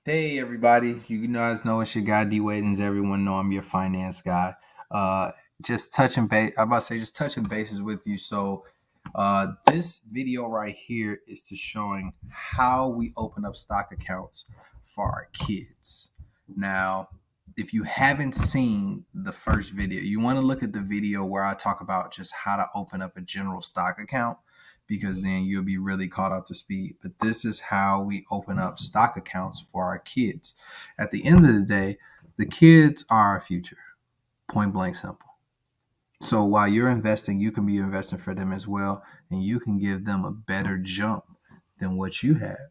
Hey everybody, you guys know it's your guy D Wadens. Everyone know I'm your finance guy. Uh, just touching base. I'm about to say just touching bases with you. This video right here is to showing how we open up stock accounts for our kids. Now, if you haven't seen the first video, you want to look at the video where I talk about just how to open up a general stock account because then you'll be really caught up to speed. But this is how we open up stock accounts for our kids. At the end of the day, the kids are our future, point blank simple. So while you're investing, you can be investing for them as well, and you can give them a better jump than what you have.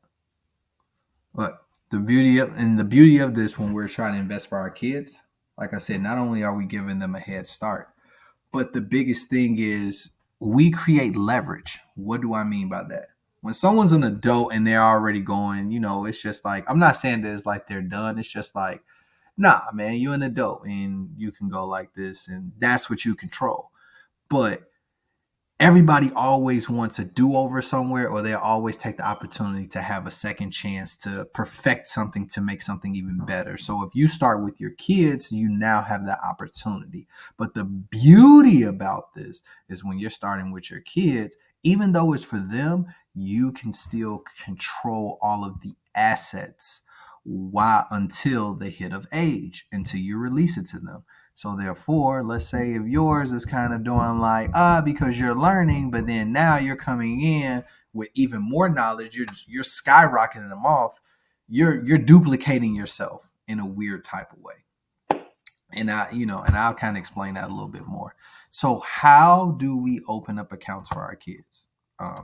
But the beauty of this when we're trying to invest for our kids, like I said, not only are we giving them a head start, but the biggest thing is we create leverage. What do I mean by that? When someone's an adult and they're already going, it's just like, I'm not saying that it's like they're done. It's just like, nah, man, you're an adult and you can go like this and that's what you control. But everybody always wants a do-over somewhere, or they always take the opportunity to have a second chance to perfect something to make something even better. So if you start with your kids, you now have that opportunity. But the beauty about this is when you're starting with your kids, even though it's for them, you can still control all of the assets while until they hit of age, until you release it to them. So therefore, let's say if yours is kind of doing like because you're learning, but then now you're coming in with even more knowledge, you're skyrocketing them off. You're duplicating yourself in a weird type of way. And I'll kind of explain that a little bit more. So how do we open up accounts for our kids?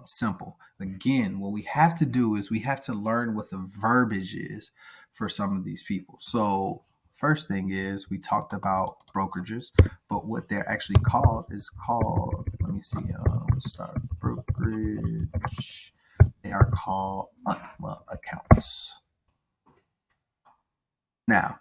Simple. Again, what we have to do is we have to learn what the verbiage is for some of these people. So first thing is we talked about brokerages, but what they're actually called is called, let me see, start brokerage. They are called UTMA accounts. Now,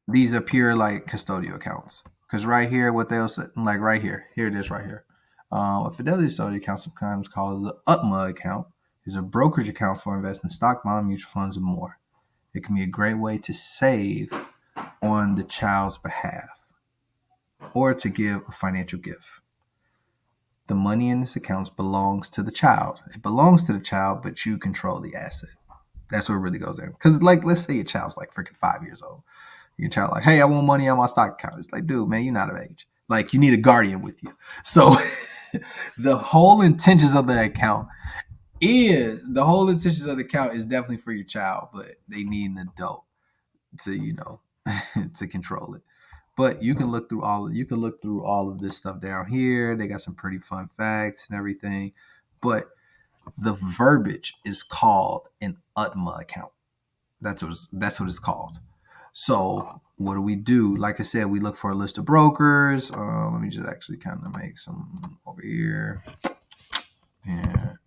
these appear like custodial accounts because right here, what they'll say, like right here it is right here. A Fidelity custodial account, sometimes called the UTMA account, is a brokerage account for investing in stock, bond, mutual funds, and more. It can be a great way to save on the child's behalf or to give a financial gift. The money in this account belongs to the child. It belongs to the child, but you control the asset. That's what it really goes in. Because, like, let's say your child's like freaking 5 years old. Your child like, hey, I want money on my stock account. It's like, dude, man, you're not of age. Like, you need a guardian with you. So the whole intentions of the account is definitely for your child, but they need an adult to, to control it. But you can look through all of this stuff down here. They got some pretty fun facts and everything. But the verbiage is called an UTMA account. That's what it's called. So what do we do? Like I said, we look for a list of brokers. Let me just actually kind of make some over here. And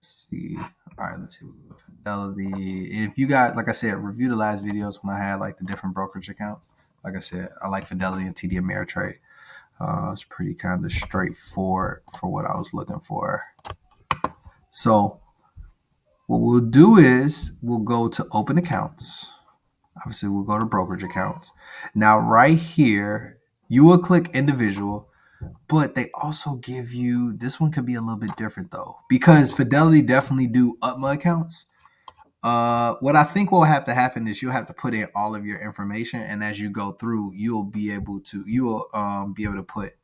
let's see. All right, let's see. Fidelity. And if you got, like I said, review the last videos when I had like the different brokerage accounts. Like I said, I like Fidelity and TD Ameritrade. It's pretty kind of straightforward for what I was looking for. So what we'll do is we'll go to open accounts. Obviously, we'll go to brokerage accounts. Now, right here, you will click individual, but they also give you, this one could be a little bit different though, because Fidelity definitely do UTMA accounts. What I think will have to happen is you'll have to put in all of your information, and as you go through, you will be able to put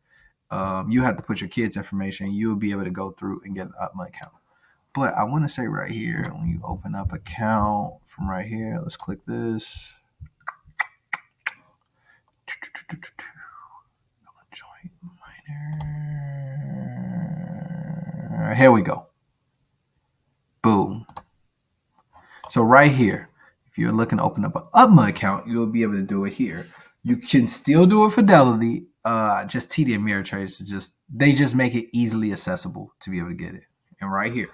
you have to put your kids' information. You'll be able to go through and get an UTMA account. But I want to say right here, when you open up account from right here, let's click this. Joint minor. Here we go. Boom. So right here, if you're looking to open up an UTMA account, you'll be able to do it here. You can still do a Fidelity. Just TD Ameritrade they just make it easily accessible to be able to get it. And right here,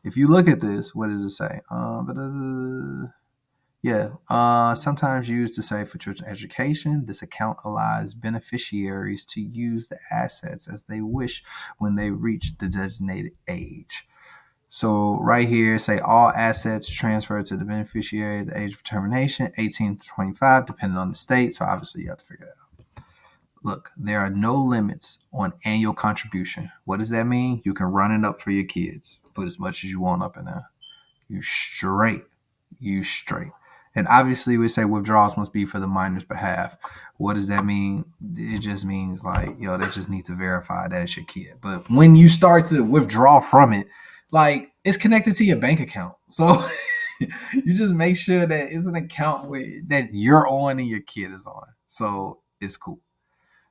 if you look at this, what does it say? Sometimes used to say for children's education, this account allows beneficiaries to use the assets as they wish when they reach the designated age. So right here, say all assets transferred to the beneficiary at the age of termination, 18 to 25, depending on the state. So obviously you have to figure that out. Look, there are no limits on annual contribution. What does that mean? You can run it up for your kids. Put as much as you want up in there. You straight. You straight. And obviously we say withdrawals must be for the minor's behalf. What does that mean? It just means like, they just need to verify that it's your kid. But when you start to withdraw from it, like it's connected to your bank account. So you just make sure that it's an account that you're on and your kid is on. So it's cool.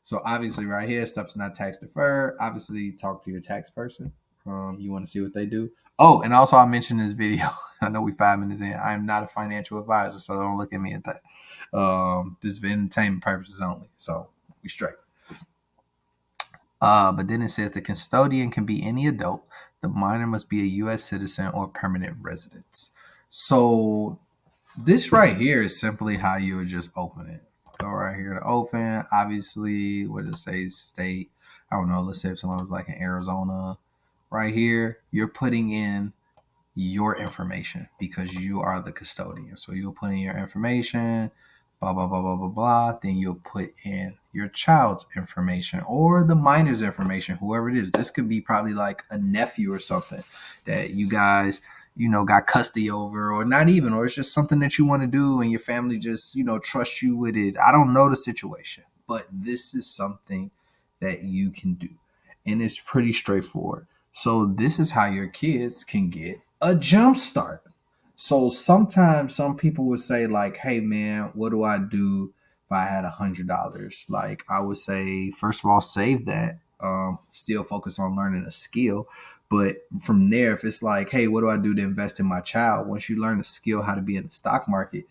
So obviously right here, stuff's not tax deferred. Obviously talk to your tax person. You want to see what they do. Oh, and also I mentioned in this video, I know we 5 minutes in. I am not a financial advisor, so don't look at me at that. This is for entertainment purposes only. So we straight. But then it says the custodian can be any adult. The minor must be a U.S. citizen or permanent resident. So this right here is simply how you would just open it. Go right here to open. Obviously, what does it say? State. I don't know. Let's say if someone was like in Arizona. Right here, you're putting in your information because you are the custodian. So you'll put in your information, blah, blah, blah, blah, blah, blah. Then you'll put in your child's information or the minor's information, whoever it is. This could be probably like a nephew or something that you guys, got custody over, or not even, or it's just something that you want to do and your family just, trust you with it. I don't know the situation, but this is something that you can do. And it's pretty straightforward. So this is how your kids can get a jump start. So sometimes some people would say like, hey man, what do I do if I had $100? Like I would say, first of all, save that. Still focus on learning a skill. But from there, if it's like, hey, what do I do to invest in my child? Once you learn a skill how to be in the stock market,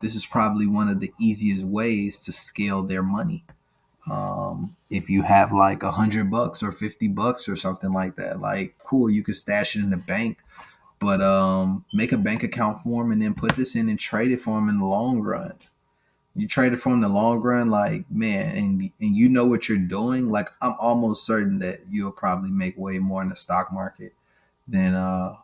this is probably one of the easiest ways to scale their money. If you have like $100 or $50 or something like that, like cool, you could stash it in the bank, but make a bank account for them and then put this in and trade it for them in the long run. You trade it for them in the long run, like man, and you know what you're doing. Like I'm almost certain that you'll probably make way more in the stock market than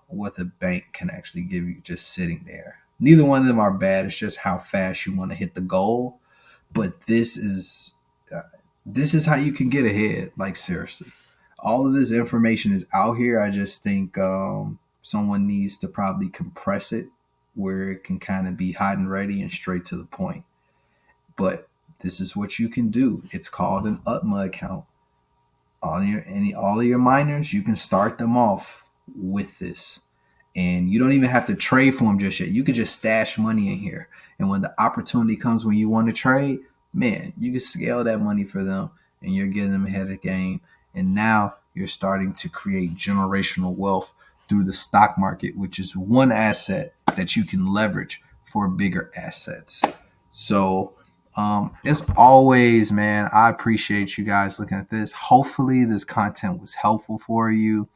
what the bank can actually give you just sitting there. Neither one of them are bad. It's just how fast you want to hit the goal. But this is how you can get ahead. Like seriously, all of this information is out here. I just think someone needs to probably compress it where it can kind of be hot and ready and straight to the point. But this is what you can do. It's called an UTMA account. All of your minors, you can start them off with this. And you don't even have to trade for them just yet. You could just stash money in here. And when the opportunity comes when you want to trade, man, you can scale that money for them and you're getting them ahead of the game. And now you're starting to create generational wealth through the stock market, which is one asset that you can leverage for bigger assets. So as always, man, I appreciate you guys looking at this. Hopefully this content was helpful for you.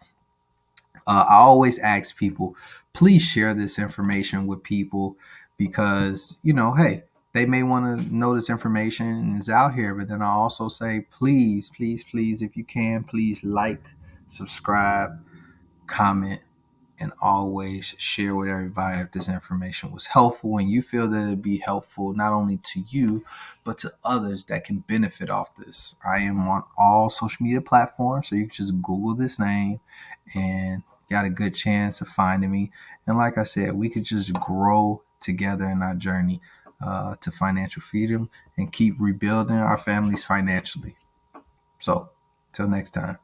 I always ask people, please share this information with people because, hey, they may want to know this information is out here. But then I also say, please, please, please, if you can, please like, subscribe, comment, and always share with everybody if this information was helpful and you feel that it'd be helpful not only to you, but to others that can benefit off this. I am on all social media platforms, so you can just Google this name and got a good chance of finding me. And like I said, we could just grow together in our journey to financial freedom and keep rebuilding our families financially. So, till next time.